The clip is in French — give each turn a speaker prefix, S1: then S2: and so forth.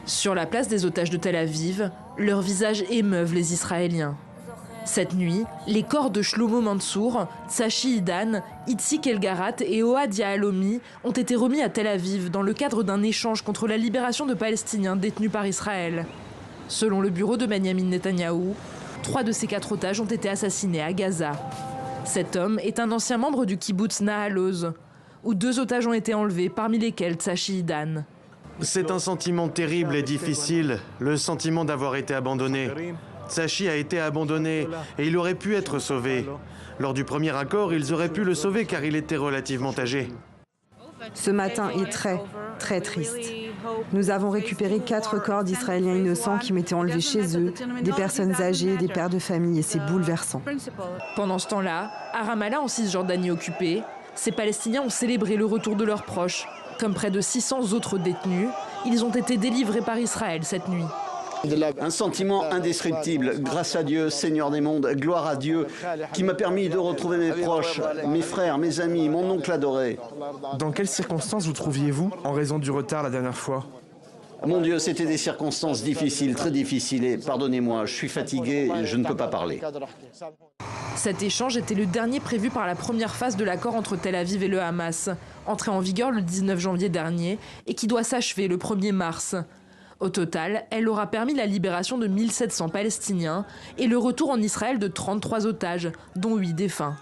S1: Sur la place des otages de Tel Aviv, leurs visages émeuvent les Israéliens. Cette nuit, les corps de Shlomo Mansour, Tsachi Idan, Itzik Elgarat et Ohad Yahalomi ont été remis à Tel Aviv dans le cadre d'un échange contre la libération de Palestiniens détenus par Israël. Selon le bureau de Benyamin Netanyahou, 3 de ces 4 otages ont été assassinés à Gaza. Cet homme est un ancien membre du kibbutz Nahal Oz, où 2 otages ont été enlevés, parmi lesquels Tsachi Idan.
S2: C'est un sentiment terrible et difficile, le sentiment d'avoir été abandonné. Tsachi a été abandonné et il aurait pu être sauvé. Lors du premier accord, ils auraient pu le sauver car il était relativement âgé.
S3: Ce matin est très triste. Nous avons récupéré 4 corps d'Israéliens innocents qui m'étaient enlevés chez eux, des personnes âgées, des pères de famille, et c'est bouleversant.
S1: Pendant ce temps-là, à Ramallah, en Cisjordanie occupée, ces Palestiniens ont célébré le retour de leurs proches. Comme près de 600 autres détenus, ils ont été délivrés par Israël cette nuit.
S4: Un sentiment indescriptible, grâce à Dieu, Seigneur des mondes, gloire à Dieu, qui m'a permis de retrouver mes proches, mes frères, mes amis, mon oncle adoré.
S5: Dans quelles circonstances vous trouviez-vous en raison du retard la dernière fois ?
S4: Mon Dieu, c'était des circonstances difficiles, très difficiles, et pardonnez-moi, je suis fatigué, je ne peux pas parler.
S1: Cet échange était le dernier prévu par la première phase de l'accord entre Tel Aviv et le Hamas, entré en vigueur le 19 janvier dernier et qui doit s'achever le 1er mars. Au total, elle aura permis la libération de 1700 Palestiniens et le retour en Israël de 33 otages, dont 8 défunts.